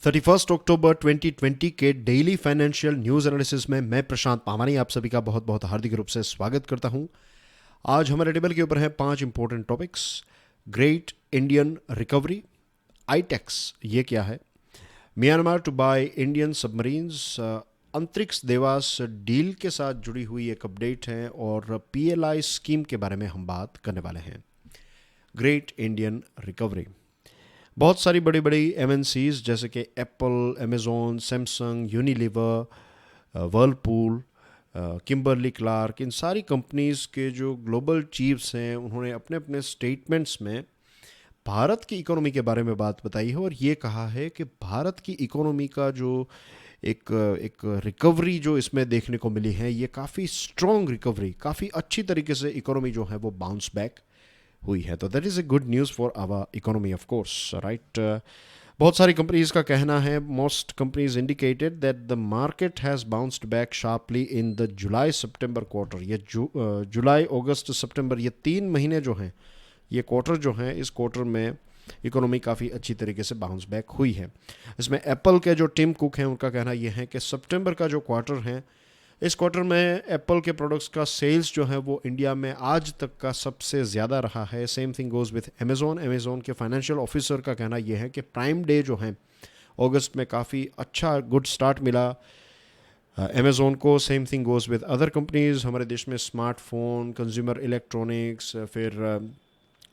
31 अक्टूबर 2020 के daily financial news analysis में मैं प्रशांत पावानी आप सभी का बहुत बहुत हार्दिक रूप से स्वागत करता हूं। आज हमारे टेबल के ऊपर हैं 5 important topics. Great Indian recovery, आईटेक्स ये क्या है, Myanmar to buy Indian submarines, Antrix Devas deal के साथ जुड़ी हुई एक अपडेट है और पीएलआई स्कीम के बारे में हम बात करने वाले हैं। ग्रेट इंडियन रिकवरी, बहुत सारी बड़ी बड़ी एमएनसीज जैसे कि Apple, Amazon, Samsung, Unilever, Whirlpool, Kimberly Clark, इन सारी कंपनीज़ के जो ग्लोबल चीफ्स हैं उन्होंने अपने अपने स्टेटमेंट्स में भारत की इकोनॉमी के बारे में बात बताई है और ये कहा है कि भारत की इकोनॉमी का जो एक एक रिकवरी जो इसमें देखने को मिली है, ये काफ़ी स्ट्रॉन्ग रिकवरी, काफ़ी अच्छी तरीके से इकोनॉमी जो है वो बाउंस बैक हुई है। तो that is a good news for our economy of course, right. बहुत सारी कंपनीज का कहना है, most companies indicated that the market has bounced back sharply in the July September quarter. ये जुलाई, अगस्त, सितंबर, ये 3 महीने जो हैं, ये क्वार्टर जो हैं, इस क्वार्टर में इकोनॉमी काफ़ी अच्छी तरीके से बाउंस बैक हुई है। इसमें एप्पल के जो टिम कुक हैं उनका कहना यह है कि सितंबर का जो क्वार्टर है, इस क्वार्टर में एप्पल के प्रोडक्ट्स का सेल्स जो है वो इंडिया में आज तक का सबसे ज़्यादा रहा है। Same thing goes with Amazon के फाइनेंशियल ऑफिसर का कहना यह है कि प्राइम डे जो है अगस्त में काफ़ी अच्छा गुड स्टार्ट मिला अमेज़ॉन को। Same thing goes with other companies. हमारे देश में स्मार्टफोन, कंज्यूमर इलेक्ट्रॉनिक्स, फिर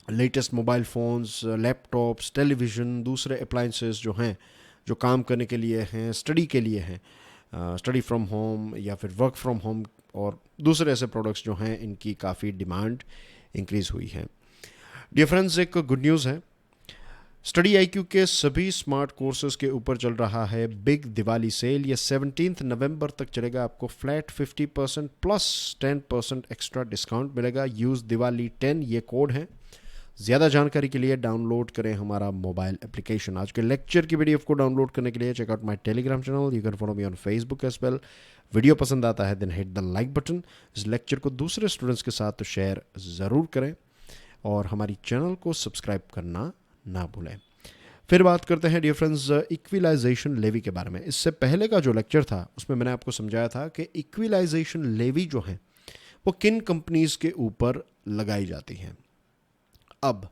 latest mobile phones, laptops, television, दूसरे अप्लाइंसेस जो हैं, जो काम करने के लिए हैं, स्टडी के लिए हैं, स्टडी फ्रॉम होम या फिर वर्क फ्रॉम होम, और दूसरे ऐसे प्रोडक्ट्स जो हैं, इनकी काफ़ी डिमांड इंक्रीज़ हुई है। डियर फ्रेंड्स, एक गुड न्यूज़ है, स्टडी आईक्यू के सभी स्मार्ट कोर्सेज के ऊपर चल रहा है बिग दिवाली सेल। ये 17 नवंबर तक चलेगा। आपको फ्लैट 50% प्लस 10% एक्स्ट्रा डिस्काउंट मिलेगा। यूज़ दिवाली 10 ये कोड है। ज़्यादा जानकारी के लिए डाउनलोड करें हमारा मोबाइल एप्लीकेशन। आज के लेक्चर की वीडियो को डाउनलोड करने के लिए check out my Telegram channel. You can follow me on Facebook as well. Video पसंद आता है then hit the like button. इस लेक्चर को दूसरे स्टूडेंट्स के साथ तो शेयर ज़रूर करें और हमारी चैनल को सब्सक्राइब करना ना भूलें। फिर बात करते हैं डियर फ्रेंड्स इक्विलाइजेशन लेवी के बारे में। इससे पहले का जो लेक्चर था उसमें मैंने आपको समझाया था कि इक्विलाइजेशन लेवी जो है वो किन कंपनीज़ के ऊपर लगाई जाती हैं। अब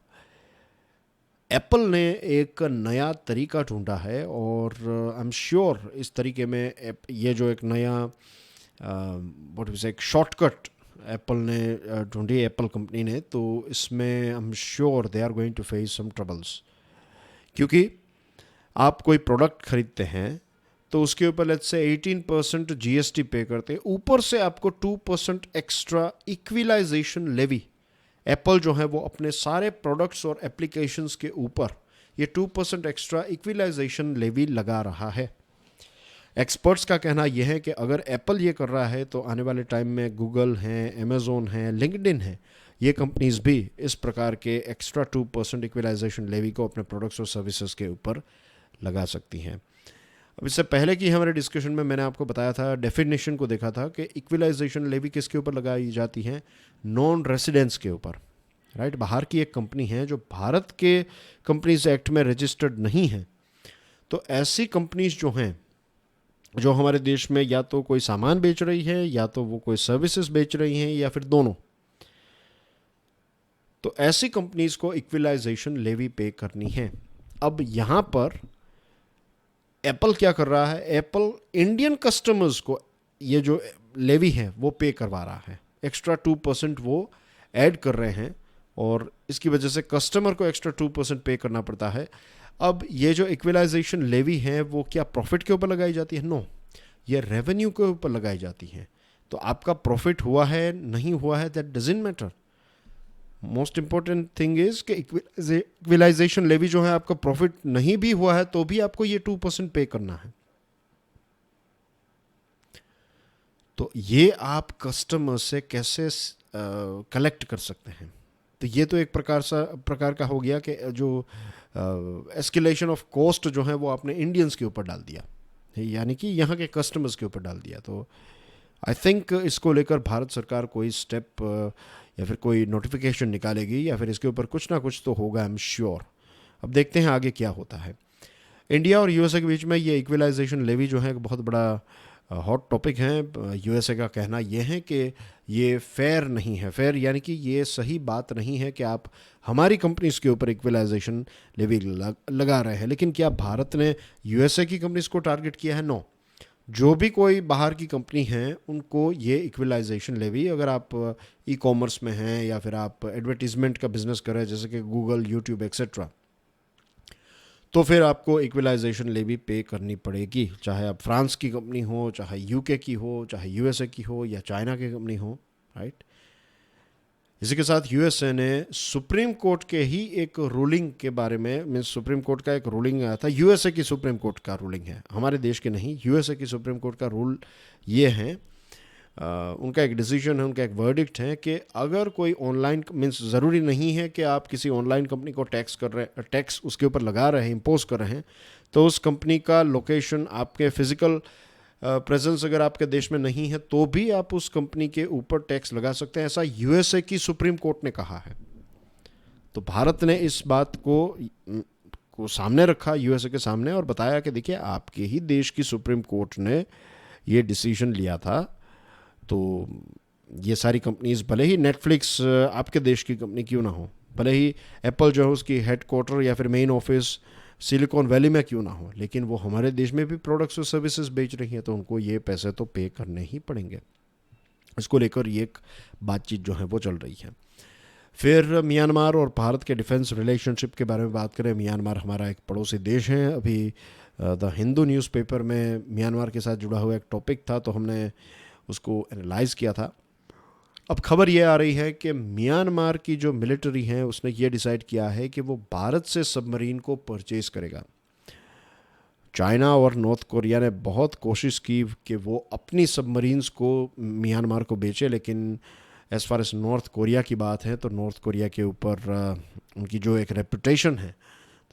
एप्पल ने एक नया तरीका ढूंढा है और आई एम श्योर इस तरीके में ये जो एक नया व्हाट इज एक शॉर्टकट एप्पल ने ढूंढी, एप्पल कंपनी ने, तो इसमें I am sure they are going to face some troubles. क्योंकि आप कोई प्रोडक्ट खरीदते हैं तो उसके ऊपर लेट्स से 18% जीएसटी पे करते हैं, ऊपर से आपको 2% एक्स्ट्रा इक्विलाइजेशन लेवी एप्पल जो है वो अपने सारे प्रोडक्ट्स और एप्लीकेशंस के ऊपर ये 2% एक्स्ट्रा इक्विलाइजेशन लेवी लगा रहा है। एक्सपर्ट्स का कहना यह है कि अगर एप्पल ये कर रहा है तो आने वाले टाइम में गूगल हैं, अमेज़ॉन हैं, लिंक्डइन हैं, ये कंपनीज भी इस प्रकार के एक्स्ट्रा 2% इक्विलाइजेशन लेवी को अपने प्रोडक्ट्स और सर्विसेज के ऊपर लगा सकती हैं। अब इससे पहले की हमारे डिस्कशन में मैंने आपको बताया था, डेफिनेशन को देखा था कि इक्विलाइजेशन लेवी किसके ऊपर लगाई जाती है, नॉन रेसिडेंट्स के ऊपर, राइट। बाहर की एक कंपनी है जो भारत के कंपनीज एक्ट में रजिस्टर्ड नहीं है, तो ऐसी कंपनीज जो हैं जो हमारे देश में या तो कोई सामान बेच रही है या तो वो कोई सर्विसेज बेच रही हैं या फिर दोनों, तो ऐसी कंपनीज को इक्विलाइजेशन लेवी पे करनी है। अब यहाँ पर एप्पल क्या कर रहा है, एप्पल इंडियन कस्टमर्स को ये जो लेवी है वो पे करवा रहा है, एक्स्ट्रा 2% वो ऐड कर रहे हैं और इसकी वजह से कस्टमर को एक्स्ट्रा 2% पे करना पड़ता है। अब ये जो इक्विलाइजेशन लेवी है वो क्या प्रॉफिट के ऊपर लगाई जाती है? नो, ये रेवेन्यू के ऊपर लगाई जाती है। तो आपका प्रॉफिट हुआ है नहीं हुआ है that doesn't matter. Most important thing is कि इक्विलाइजेशन लेवी जो है, आपका प्रॉफिट नहीं भी हुआ है तो भी आपको ये 2% पे करना है। तो ये आप कस्टमर से कैसे कलेक्ट कर सकते हैं? तो ये तो एक प्रकार का हो गया कि जो एस्केलेशन ऑफ कॉस्ट जो है वो आपने इंडियंस के ऊपर डाल दिया, यानी कि यहाँ के कस्टमर्स के ऊपर डाल दिया। तो आई थिंक इसको लेकर भारत सरकार कोई स्टेप या फिर कोई नोटिफिकेशन निकालेगी या फिर इसके ऊपर कुछ ना कुछ तो होगा, आई एम श्योर। अब देखते हैं आगे क्या होता है। इंडिया और यूएसए के बीच में ये इक्वलाइजेशन लेवी जो है एक बहुत बड़ा हॉट टॉपिक है। यूएसए का कहना ये है कि ये फेयर नहीं है। फेयर यानी कि ये सही बात नहीं है कि आप हमारी कंपनीज के ऊपर इक्वलाइजेशन लेवी लगा रहे हैं। लेकिन क्या भारत ने यूएसए की कंपनीज को टारगेट किया है? नो। जो भी कोई बाहर की कंपनी है उनको ये इक्वलाइजेशन लेवी, अगर आप ई कॉमर्स में हैं या फिर आप एडवर्टीजमेंट का बिजनेस कर रहे हैं जैसे कि गूगल, यूट्यूब एक्सेट्रा, तो फिर आपको इक्वलाइजेशन लेवी पे करनी पड़ेगी। चाहे आप फ्रांस की कंपनी हो, चाहे यूके की हो, चाहे यूएसए की हो या चाइना की कंपनी हो, राइट। इसी के साथ यूएसए ने सुप्रीम कोर्ट के ही एक रूलिंग के बारे में, मीन्स सुप्रीम कोर्ट का एक रूलिंग आया था, यूएसए की सुप्रीम कोर्ट का रूलिंग है, हमारे देश के नहीं, यूएसए की सुप्रीम कोर्ट का रूल ये है, उनका एक डिसीजन है, उनका एक वर्डिक्ट है कि अगर कोई ऑनलाइन, मीन्स ज़रूरी नहीं है कि आप किसी ऑनलाइन कंपनी को टैक्स उसके ऊपर लगा रहे हैं, इम्पोज कर रहे हैं, तो उस कंपनी का लोकेशन, आपके फिजिकल प्रेजेंस अगर आपके देश में नहीं है तो भी आप उस कंपनी के ऊपर टैक्स लगा सकते हैं, ऐसा यूएसए की सुप्रीम कोर्ट ने कहा है। तो भारत ने इस बात को सामने रखा यूएसए के सामने और बताया कि देखिए आपके ही देश की सुप्रीम कोर्ट ने ये डिसीजन लिया था, तो ये सारी कंपनीज, भले ही नेटफ्लिक्स आपके देश की कंपनी क्यों ना हो, भले ही एप्पल जो है उसकी हेडक्वार्टर या फिर मेन ऑफिस सिलिकॉन वैली में क्यों ना हो, लेकिन वो हमारे देश में भी प्रोडक्ट्स और सर्विसेज बेच रही हैं, तो उनको ये पैसे तो पे करने ही पड़ेंगे। इसको लेकर ये एक बातचीत जो है वो चल रही है। फिर म्यांमार और भारत के डिफेंस रिलेशनशिप के बारे में बात करें। म्यांमार हमारा एक पड़ोसी देश है। अभी द हिंदू न्यूज़पेपर में म्यांमार के साथ जुड़ा हुआ एक टॉपिक था, तो हमने उसको एनालाइज किया था। अब खबर ये आ रही है कि म्यांमार की जो मिलिट्री है उसने ये डिसाइड किया है कि वो भारत से सबमरीन को परचेज करेगा। चाइना और नॉर्थ कोरिया ने बहुत कोशिश की कि वो अपनी सबमरीन्स को म्यांमार को बेचे, लेकिन as far as North Korea की बात है तो नॉर्थ कोरिया के ऊपर उनकी जो एक रेपुटेशन है,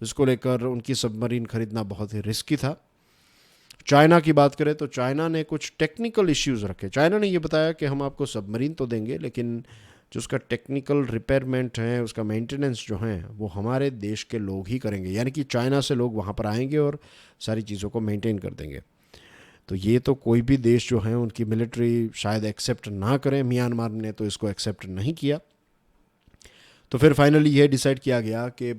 तो इसको लेकर उनकी सबमरीन खरीदना बहुत ही रिस्की था। चाइना की बात करें तो चाइना ने कुछ टेक्निकल इश्यूज़ रखे। चाइना ने ये बताया कि हम आपको सबमरीन तो देंगे, लेकिन जो उसका टेक्निकल रिपेयरमेंट है, उसका मेंटेनेंस जो है वो हमारे देश के लोग ही करेंगे, यानी कि चाइना से लोग वहाँ पर आएंगे और सारी चीज़ों को मेंटेन कर देंगे। तो ये तो कोई भी देश जो है उनकी मिलिट्री शायद एक्सेप्ट ना करें, म्यांमार ने तो इसको एक्सेप्ट नहीं किया। तो फिर फाइनली ये डिसाइड किया गया कि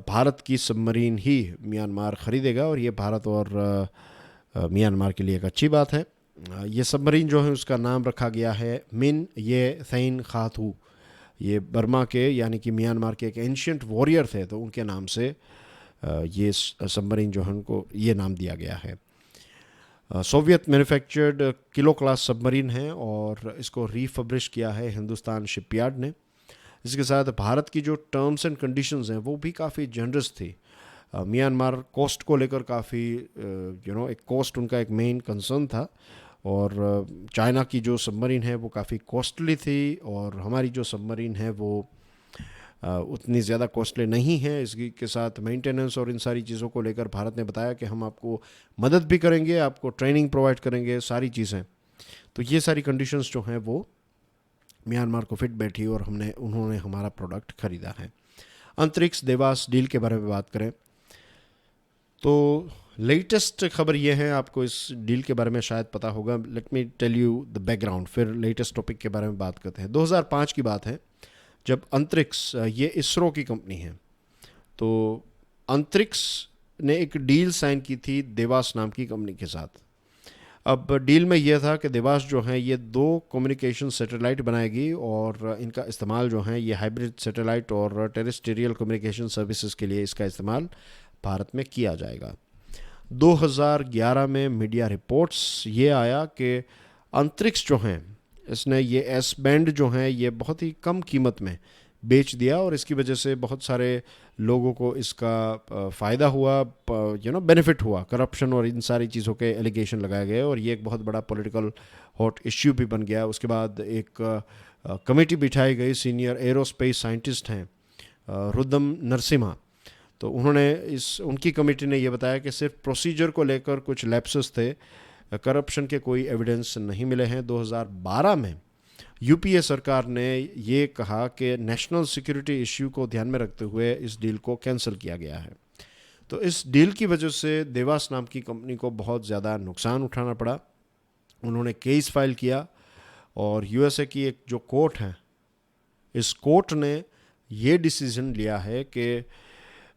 भारत की सबमरीन ही म्यांमार ख़रीदेगा, और ये भारत और म्यांमार के लिए एक अच्छी बात है। ये सबमरीन जो है उसका नाम रखा गया है मिन ये थैन खाथू। ये बर्मा के यानी कि म्यांमार के एक एंशियंट वॉरियर थे, तो उनके नाम से ये सबमरीन जो है उनको ये नाम दिया गया है। Soviet manufactured kilo class submarine है और इसको रीफब्रिश किया है हिंदुस्तान शिपयार्ड ने। इसके साथ भारत की जो टर्म्स एंड कंडीशंस हैं वो भी काफ़ी जनरस थी। म्यांमार कॉस्ट को लेकर काफ़ी एक कॉस्ट उनका एक मेन कंसर्न था, और चाइना की जो सबमरीन है वो काफ़ी कॉस्टली थी, और हमारी जो सबमरीन है वो उतनी ज़्यादा कॉस्टली नहीं है। इसके के साथ मेंटेनेंस और इन सारी चीज़ों को लेकर भारत ने बताया कि हम आपको मदद भी करेंगे, आपको ट्रेनिंग प्रोवाइड करेंगे, सारी चीज़ें। तो ये सारी कंडीशंस जो हैं वो म्यांमार को फिट बैठी और उन्होंने हमारा प्रोडक्ट ख़रीदा है। अंतरिक्ष देवास डील के बारे में बात करें तो लेटेस्ट खबर ये है, आपको इस डील के बारे में शायद पता होगा। Let me tell you the background, फिर लेटेस्ट टॉपिक के बारे में बात करते हैं। 2005 की बात है जब अंतरिक्ष, ये इसरो की कंपनी है, तो अंतरिक्ष ने एक डील साइन की थी देवास नाम की कंपनी के साथ। अब डील में यह था कि देवास जो है ये 2 कम्युनिकेशन सैटेलाइट बनाएगी, और इनका इस्तेमाल जो है ये हाइब्रिड सैटेलाइट और टेरेस्ट्रियल कम्युनिकेशन सर्विसेज के लिए इसका इस्तेमाल भारत में किया जाएगा। 2011 में मीडिया रिपोर्ट्स ये आया कि अंतरिक्ष जो हैं इसने ये एस बैंड जो हैं ये बहुत ही कम कीमत में बेच दिया, और इसकी वजह से बहुत सारे लोगों को इसका फ़ायदा हुआ, बेनिफिट हुआ। करप्शन और इन सारी चीज़ों के एलिगेशन लगाए गए, और ये एक बहुत बड़ा पॉलिटिकल हॉट इश्यू भी बन गया। उसके बाद एक कमेटी बिठाई गई, सीनियर एरोस्पेस साइंटिस्ट हैं रुदम नरसिम्हा, तो उनकी कमेटी ने यह बताया कि सिर्फ प्रोसीजर को लेकर कुछ लैप्सेस थे, करप्शन के कोई एविडेंस नहीं मिले हैं। 2012 में यूपीए सरकार ने ये कहा कि नेशनल सिक्योरिटी इश्यू को ध्यान में रखते हुए इस डील को कैंसिल किया गया है। तो इस डील की वजह से देवास नाम की कंपनी को बहुत ज़्यादा नुकसान उठाना पड़ा। उन्होंने केस फाइल किया और यूएसए की एक जो कोर्ट है, इस कोर्ट ने ये डिसीजन लिया है कि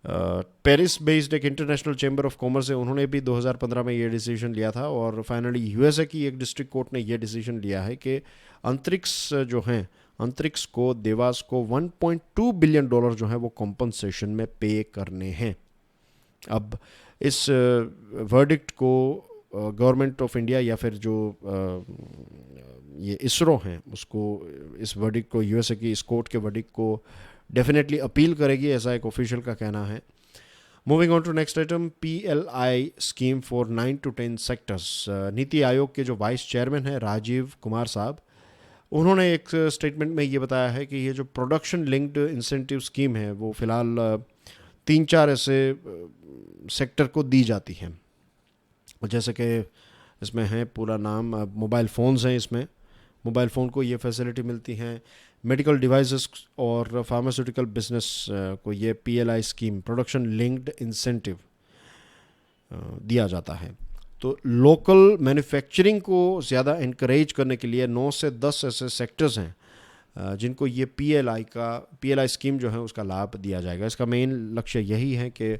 पेरिस बेस्ड एक इंटरनेशनल चैम्बर ऑफ कॉमर्स है, उन्होंने भी 2015 में ये डिसीजन लिया था और फाइनली यूएसए की एक डिस्ट्रिक्ट कोर्ट ने ये डिसीजन लिया है कि अंतरिक्ष जो हैं, अंतरिक्ष को देवास को $1.2 बिलियन जो है वो कॉम्पनसेशन में पे करने हैं। अब इस वर्डिक्ट को गवर्नमेंट ऑफ इंडिया या फिर जो ये इसरो हैं उसको, इस वर्डिक्ट को, यूएसए की इस कोर्ट के वर्डिक्ट को डेफिनेटली अपील करेगी, ऐसा एक ऑफिशियल का कहना है। Moving on to next item, PLI scheme for 9 to 10 sectors. NITI Aayog के जो वाइस चेयरमैन हैं राजीव कुमार साहब, उन्होंने एक स्टेटमेंट में ये बताया है कि ये जो प्रोडक्शन लिंक्ड इंसेंटिव स्कीम है वो फ़िलहाल 3-4 ऐसे सेक्टर को दी जाती हैं, जैसे कि इसमें है पूरा नाम, मोबाइल फ़ोन्स हैं, इसमें मोबाइल फ़ोन को ये फैसिलिटी मिलती हैं, मेडिकल डिवाइसेस और फार्मास्यूटिकल बिजनेस को ये PLI scheme, production linked incentive, दिया जाता है। तो लोकल मैन्युफैक्चरिंग को ज़्यादा इनकरेज करने के लिए 9 से 10 ऐसे सेक्टर्स हैं जिनको ये पीएलआई स्कीम जो है उसका लाभ दिया जाएगा। इसका मेन लक्ष्य यही है कि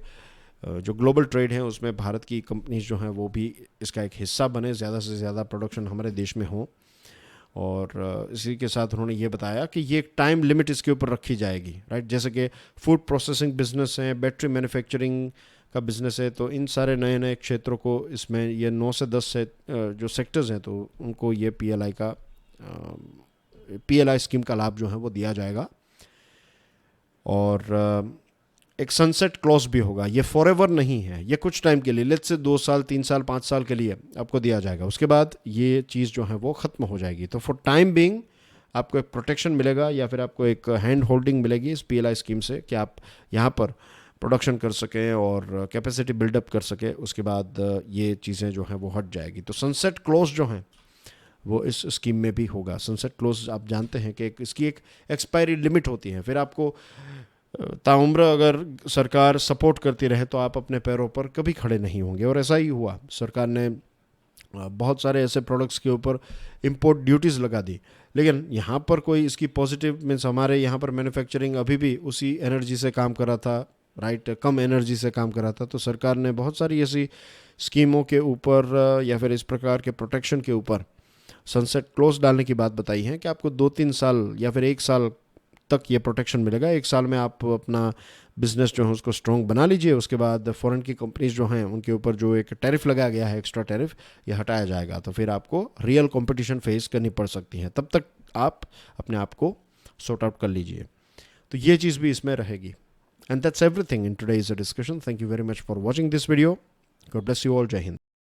जो ग्लोबल ट्रेड है उसमें भारत की कंपनीज जो हैं वो भी इसका एक हिस्सा बने, ज़्यादा से ज़्यादा प्रोडक्शन हमारे देश में हो। और इसी के साथ उन्होंने ये बताया कि ये एक टाइम लिमिट इसके ऊपर रखी जाएगी, राइट। जैसे कि फूड प्रोसेसिंग बिजनेस है, बैटरी मैन्युफैक्चरिंग का बिजनेस है, तो इन सारे नए नए क्षेत्रों को इसमें ये 9 से 10 से जो सेक्टर्स हैं तो उनको ये पीएलआई स्कीम का लाभ जो है वो दिया जाएगा। और एक सनसेट क्लॉज भी होगा, ये फॉरएवर नहीं है, ये कुछ टाइम के लिए, लेट्स से 2 साल 3 साल 5 साल के लिए आपको दिया जाएगा, उसके बाद ये चीज़ जो है वो ख़त्म हो जाएगी। तो फॉर टाइम बीइंग आपको एक प्रोटेक्शन मिलेगा या फिर आपको एक हैंड होल्डिंग मिलेगी इस पीएलआई स्कीम से कि आप यहाँ पर प्रोडक्शन कर सकें और कैपेसिटी बिल्डअप कर सकें, उसके बाद ये चीज़ें जो हैं वो हट जाएगी। तो सनसेट क्लोज जो हैं वो इस स्कीम में भी होगा। सनसेट क्लोज आप जानते हैं कि इसकी एक एक्सपायरी लिमिट होती है, फिर आपको ताउम्र अगर सरकार सपोर्ट करती रहे तो आप अपने पैरों पर कभी खड़े नहीं होंगे, और ऐसा ही हुआ। सरकार ने बहुत सारे ऐसे प्रोडक्ट्स के ऊपर इंपोर्ट ड्यूटीज़ लगा दी, लेकिन यहाँ पर कोई इसकी पॉजिटिव मीन्स हमारे यहाँ पर मैन्युफैक्चरिंग अभी भी उसी एनर्जी से काम कर रहा था, राइट, कम एनर्जी से काम कर रहा था। तो सरकार ने बहुत सारी ऐसी स्कीमों के ऊपर या फिर इस प्रकार के प्रोटेक्शन के ऊपर सनसेट क्लोज डालने की बात बताई है कि आपको 2-3 साल या फिर 1 साल तक ये प्रोटेक्शन मिलेगा। 1 साल में आप अपना बिजनेस जो है उसको स्ट्रॉन्ग बना लीजिए, उसके बाद फॉरेन की कंपनीज जो हैं उनके ऊपर जो एक टैरिफ लगाया गया है, एक्स्ट्रा टैरिफ, ये हटाया जाएगा। तो फिर आपको रियल कंपटीशन फेस करनी पड़ सकती है, तब तक आप अपने आप को सॉर्ट आउट कर लीजिए। तो ये चीज़ भी इसमें रहेगी। And that's everything in today's discussion. Thank you very much for watching this video. God bless you all. जय हिंद।